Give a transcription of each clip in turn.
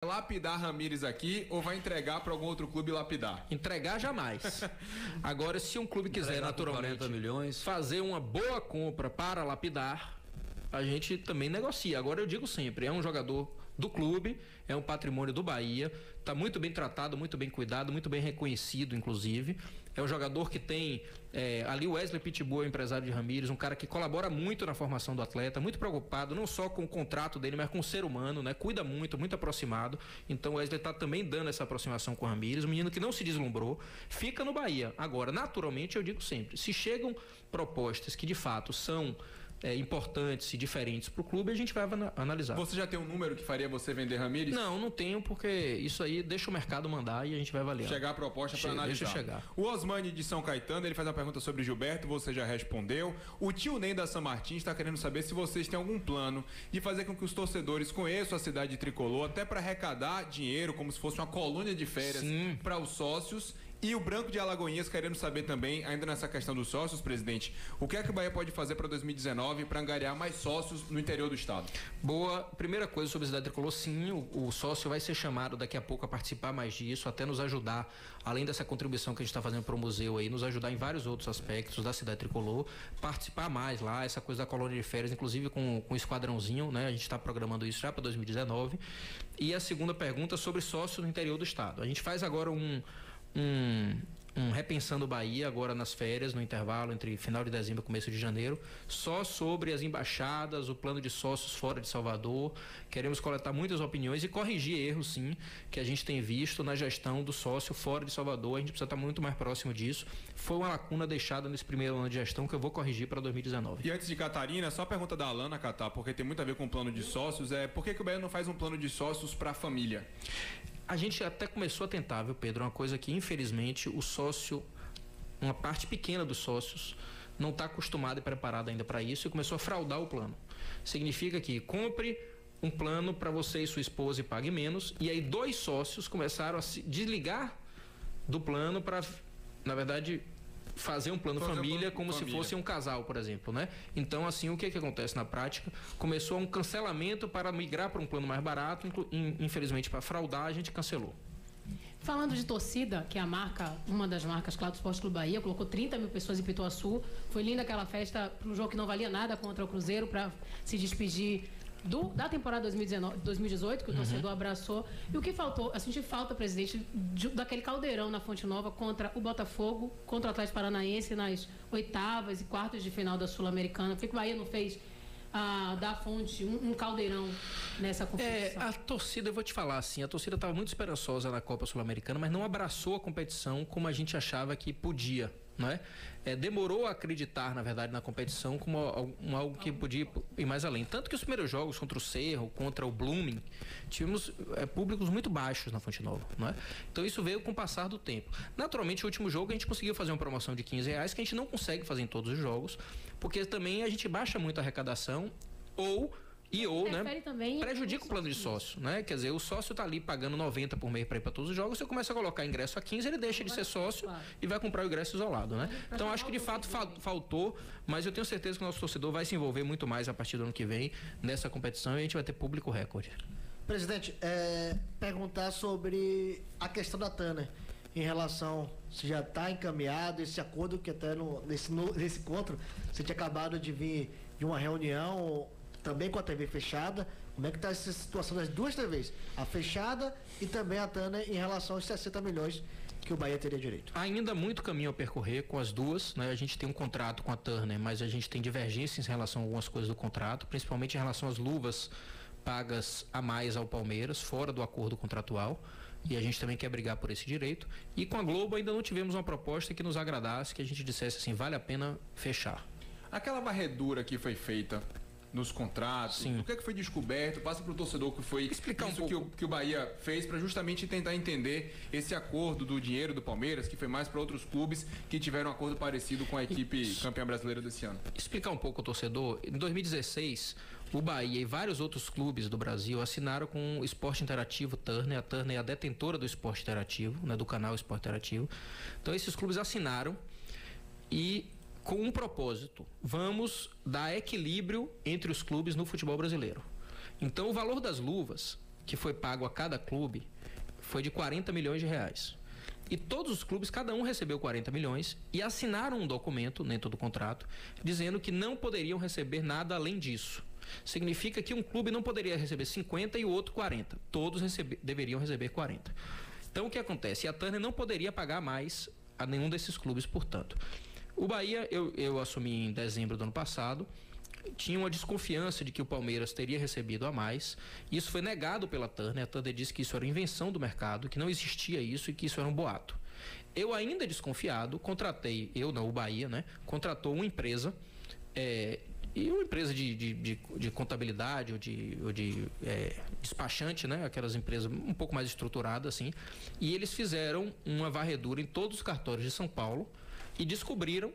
lapidar Ramires aqui ou vai entregar para algum outro clube lapidar? Entregar jamais. Agora, se um clube quiser naturalmente 40 milhões. fazer uma boa compra para lapidar, a gente também negocia. Agora eu digo sempre, é um jogador do clube, é um patrimônio do Bahia, está muito bem tratado, muito bem cuidado, muito bem reconhecido, inclusive. É um jogador que tem ali o Wesley Pitbull, é o empresário de Ramires, um cara que colabora muito na formação do atleta, muito preocupado não só com o contrato dele, mas com o ser humano, né? Cuida muito, muito aproximado. Então o Wesley está também dando essa aproximação com o Ramires, um menino que não se deslumbrou, fica no Bahia. Agora, naturalmente, eu digo sempre, se chegam propostas que de fato são importantes e diferentes para o clube, a gente vai analisar. Você já tem um número que faria você vender Ramires? Não tenho, porque isso aí deixa o mercado mandar e a gente vai avaliar. Chegar a proposta para analisar. Deixa chegar. O Osmani de São Caetano, ele faz uma pergunta sobre Gilberto, você já respondeu. O tio Ney da São Martins está querendo saber se vocês têm algum plano de fazer com que os torcedores conheçam a cidade de Tricolor, até para arrecadar dinheiro, como se fosse uma colônia de férias para os sócios. E o Branco de Alagoinhas querendo saber também, ainda nessa questão dos sócios, presidente, o que é que o Bahia pode fazer para 2019 para angariar mais sócios no interior do estado? Boa. Primeira coisa sobre a cidade tricolor, sim, o sócio vai ser chamado daqui a pouco a participar mais disso, até nos ajudar, além dessa contribuição que a gente está fazendo para o museu aí, nos ajudar em vários outros aspectos da cidade tricolor, participar mais lá, essa coisa da colônia de férias, inclusive com o esquadrãozinho, né? A gente está programando isso já para 2019. E a segunda pergunta sobre sócios no interior do estado. A gente faz agora um Repensando Bahia agora nas férias, no intervalo entre final de dezembro e começo de janeiro, só sobre as embaixadas, o plano de sócios fora de Salvador. Queremos coletar muitas opiniões e corrigir erros, sim, que a gente tem visto na gestão do sócio fora de Salvador. A gente precisa estar muito mais próximo disso. Foi uma lacuna deixada nesse primeiro ano de gestão que eu vou corrigir para 2019. E antes de Catarina, só a pergunta da Alana, Catá, porque tem muito a ver com o plano de sócios, por que o Bahia não faz um plano de sócios para a família? A gente até começou a tentar, viu, Pedro? Uma coisa que, infelizmente, o sócio, uma parte pequena dos sócios, não está acostumado e preparado ainda para isso e começou a fraudar o plano. Significa que compre um plano para você e sua esposa e pague menos, e aí 2 sócios começaram a se desligar do plano para, na verdade, fazer um plano família como se fosse um casal, por exemplo, né? Então, assim, o que acontece na prática? Começou um cancelamento para migrar para um plano mais barato, infelizmente para fraudar, a gente cancelou. Falando de torcida, que é a marca, uma das marcas, claro, do Esporte Clube Bahia, colocou 30 mil pessoas em Pituaçu. Foi linda aquela festa para um jogo que não valia nada contra o Cruzeiro, para se despedir da temporada 2018, que o torcedor abraçou. E o que faltou? A gente falta, presidente, daquele caldeirão na Fonte Nova contra o Botafogo, contra o Atlético Paranaense nas oitavas e quartas de final da Sul-Americana. Por que o Bahia não fez da Fonte um caldeirão nessa competição? A torcida, eu vou te falar assim, a torcida estava muito esperançosa na Copa Sul-Americana, mas não abraçou a competição como a gente achava que podia, não é? Demorou a acreditar, na verdade, na competição como algo que podia ir mais além. Tanto que os primeiros jogos contra o Cerro, contra o Blooming, tivemos públicos muito baixos na Fonte Nova, não é? Então isso veio com o passar do tempo. Naturalmente, o último jogo a gente conseguiu fazer uma promoção de R$15, que a gente não consegue fazer em todos os jogos, porque também a gente baixa muito a arrecadação né, prejudica o plano de sócio, né? Quer dizer, o sócio tá ali pagando 90 por mês para ir para todos os jogos, você começa a colocar ingresso a 15, ele deixa de ser sócio e vai comprar o ingresso isolado, né? Então acho que de fato faltou, mas eu tenho certeza que o nosso torcedor vai se envolver muito mais a partir do ano que vem nessa competição e a gente vai ter público recorde. Presidente, perguntar sobre a questão da Turner, em relação, se já está encaminhado esse acordo, que até nesse encontro você tinha acabado de vir de uma reunião também com a TV fechada. Como é que está essa situação das duas TVs, a fechada e também a Turner, em relação aos 60 milhões que o Bahia teria direito? Ainda muito caminho a percorrer com as duas, né? A gente tem um contrato com a Turner, mas a gente tem divergências em relação a algumas coisas do contrato, principalmente em relação às luvas pagas a mais ao Palmeiras, fora do acordo contratual, e a gente também quer brigar por esse direito. E com a Globo ainda não tivemos uma proposta que nos agradasse, que a gente dissesse assim, vale a pena fechar. Aquela varredura que foi feita nos contratos, sim, o que é que foi descoberto? Passa para o torcedor que foi explicar isso que o Bahia fez para justamente tentar entender esse acordo do dinheiro do Palmeiras, que foi mais para outros clubes que tiveram um acordo parecido com a equipe campeã brasileira desse ano. Explicar um pouco ao torcedor. Em 2016, o Bahia e vários outros clubes do Brasil assinaram com o Esporte Interativo Turner. A Turner é a detentora do Esporte Interativo, né, do canal Esporte Interativo. Então esses clubes assinaram e com um propósito: vamos dar equilíbrio entre os clubes no futebol brasileiro. Então o valor das luvas que foi pago a cada clube foi de 40 milhões de reais. E todos os clubes, cada um recebeu 40 milhões e assinaram um documento dentro do contrato dizendo que não poderiam receber nada além disso. Significa que um clube não poderia receber 50 e o outro 40. Todos deveriam receber 40. Então o que acontece? A Turner não poderia pagar mais a nenhum desses clubes, portanto. O Bahia, eu assumi em dezembro do ano passado, tinha uma desconfiança de que o Palmeiras teria recebido a mais. Isso foi negado pela Turner. A Turner disse que isso era invenção do mercado, que não existia isso e que isso era um boato. Eu, ainda desconfiado, contratei, o Bahia, né? Contratou uma empresa, e uma empresa de contabilidade ou de despachante, né? Aquelas empresas um pouco mais estruturadas, assim. E eles fizeram uma varredura em todos os cartórios de São Paulo e descobriram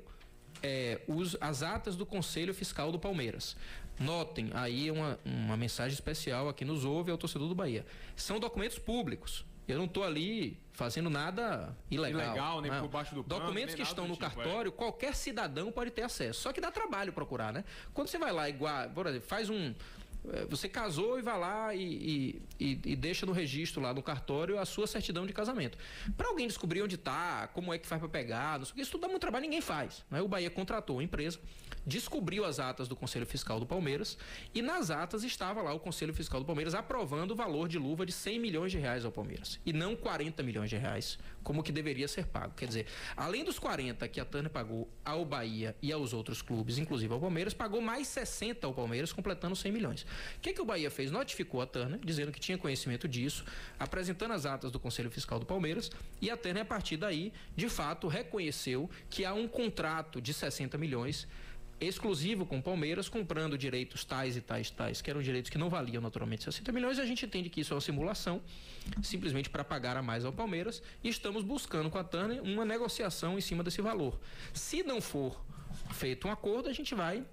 as atas do Conselho Fiscal do Palmeiras. Notem aí uma mensagem especial a quem nos ouve, ao torcedor do Bahia. São documentos públicos. Eu não estou ali fazendo nada ilegal. Nem por baixo do pano. Documentos que estão no cartório, qualquer cidadão pode ter acesso. Só que dá trabalho procurar, né? Quando você vai lá, por exemplo, você casou e vai lá e deixa no registro lá no cartório a sua certidão de casamento. Para alguém descobrir onde está, como é que faz para pegar, não sei o que, isso tudo dá muito trabalho, ninguém faz, né? O Bahia contratou uma empresa, descobriu as atas do Conselho Fiscal do Palmeiras e nas atas estava lá o Conselho Fiscal do Palmeiras aprovando o valor de luva de 100 milhões de reais ao Palmeiras e não 40 milhões de reais, como que deveria ser pago. Quer dizer, além dos 40 que a Turner pagou ao Bahia e aos outros clubes, inclusive ao Palmeiras, pagou mais 60 ao Palmeiras, completando 100 milhões. O que o Bahia fez? Notificou a Turner, dizendo que tinha conhecimento disso, apresentando as atas do Conselho Fiscal do Palmeiras, e a Turner, a partir daí, de fato, reconheceu que há um contrato de 60 milhões exclusivo com o Palmeiras, comprando direitos tais e tais, que eram direitos que não valiam naturalmente 60 milhões, e a gente entende que isso é uma simulação, simplesmente para pagar a mais ao Palmeiras, e estamos buscando com a Turner uma negociação em cima desse valor. Se não for feito um acordo, a gente vai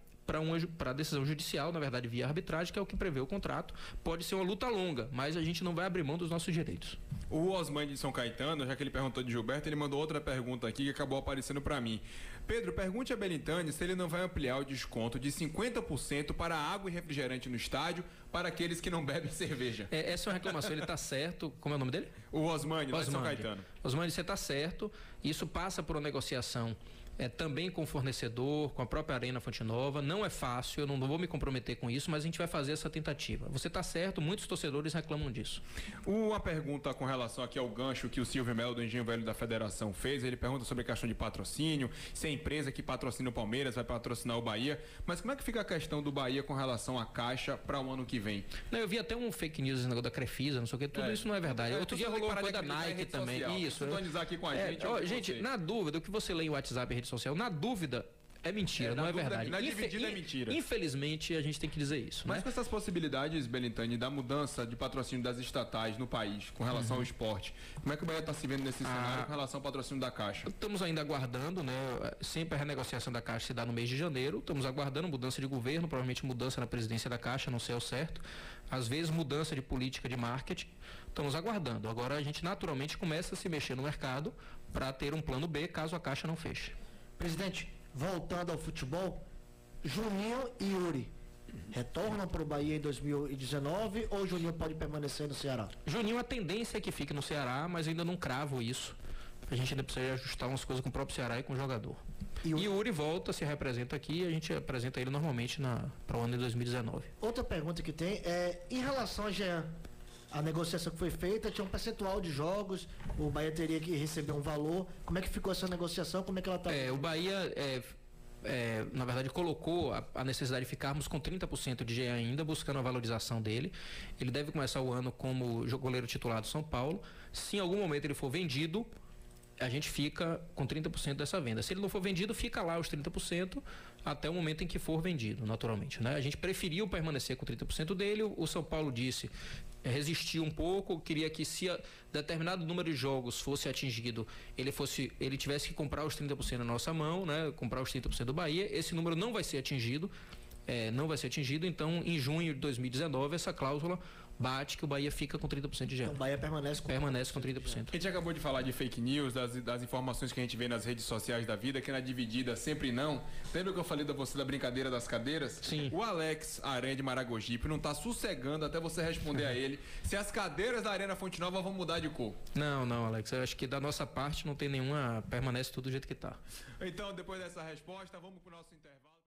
para a decisão judicial, na verdade via arbitragem, que é o que prevê o contrato. Pode ser uma luta longa, mas a gente não vai abrir mão dos nossos direitos. O Osmani de São Caetano, já que ele perguntou de Gilberto, ele mandou outra pergunta aqui que acabou aparecendo para mim. Pedro, pergunte a Belintani se ele não vai ampliar o desconto de 50% para água e refrigerante no estádio para aqueles que não bebem cerveja. Essa é uma reclamação, ele está certo. Como é o nome dele? O Osmani, lá de São Caetano. Osmani, você está certo. Isso passa por uma negociação também com o fornecedor, com a própria Arena Fonte Nova. Não é fácil, eu não vou me comprometer com isso, mas a gente vai fazer essa tentativa. Você está certo, muitos torcedores reclamam disso. Uma pergunta com relação aqui ao gancho que o Silvio Melo, do Engenho Velho da Federação, fez. Ele pergunta sobre a questão de patrocínio, se a empresa que patrocina o Palmeiras vai patrocinar o Bahia. Mas como é que fica a questão do Bahia com relação à Caixa para o ano que vem? Não, eu vi até um fake news, esse negócio da Crefisa, não sei o que, tudo isso não é verdade. Outro dia rolou uma coisa da Nike também. Social. Isso. Sintonizar aqui com a gente. Gente, na dúvida, o que você lê em WhatsApp e rede social, na dúvida é mentira, não é verdade. Na dividida é mentira. Infelizmente, a gente tem que dizer isso. Mas né? com essas possibilidades, Belintani, da mudança de patrocínio das estatais no país com relação ao esporte, como é que o Bahia está se vendo nesse cenário com relação ao patrocínio da Caixa? Estamos ainda aguardando, né? Sempre a renegociação da Caixa se dá no mês de janeiro. Estamos aguardando mudança de governo, provavelmente mudança na presidência da Caixa, não sei ao certo. Às vezes mudança de política de marketing. Estamos aguardando. Agora a gente naturalmente começa a se mexer no mercado para ter um plano B caso a Caixa não feche. Presidente, voltando ao futebol, Juninho e Yuri retornam para o Bahia em 2019 ou Juninho pode permanecer no Ceará? Juninho, a tendência é que fique no Ceará, mas ainda não cravo isso. A gente ainda precisa ajustar umas coisas com o próprio Ceará e com o jogador. E Yuri volta, se representa aqui e a gente apresenta ele normalmente para o ano de 2019. Outra pergunta que tem é em relação a Jean. A negociação que foi feita tinha um percentual de jogos, o Bahia teria que receber um valor. Como é que ficou essa negociação? Como é que ela está? O Bahia, na verdade, colocou a necessidade de ficarmos com 30% de Jean ainda, buscando a valorização dele. Ele deve começar o ano como goleiro titular do São Paulo. Se em algum momento ele for vendido, a gente fica com 30% dessa venda. Se ele não for vendido, fica lá os 30% até o momento em que for vendido, naturalmente, né? A gente preferiu permanecer com 30% dele. O São Paulo disse, resistiu um pouco, queria que se determinado número de jogos fosse atingido, ele tivesse que comprar os 30% na nossa mão, né? Comprar os 30% do Bahia. Esse número não vai ser atingido. Então em junho de 2019 essa cláusula bate que o Bahia fica com 30% de Então, gel. o Bahia permanece com 30%. A gente acabou de falar de fake news, das informações que a gente vê nas redes sociais da vida, que na dividida sempre não. Lembra que eu falei da você da brincadeira das cadeiras? Sim. O Alex Aranha de Maragogipe não tá sossegando até você responder a ele se as cadeiras da Arena Fonte Nova vão mudar de cor. Não, Alex. Eu acho que da nossa parte não tem nenhuma. Permanece tudo do jeito que tá. Então, depois dessa resposta, vamos pro nosso intervalo.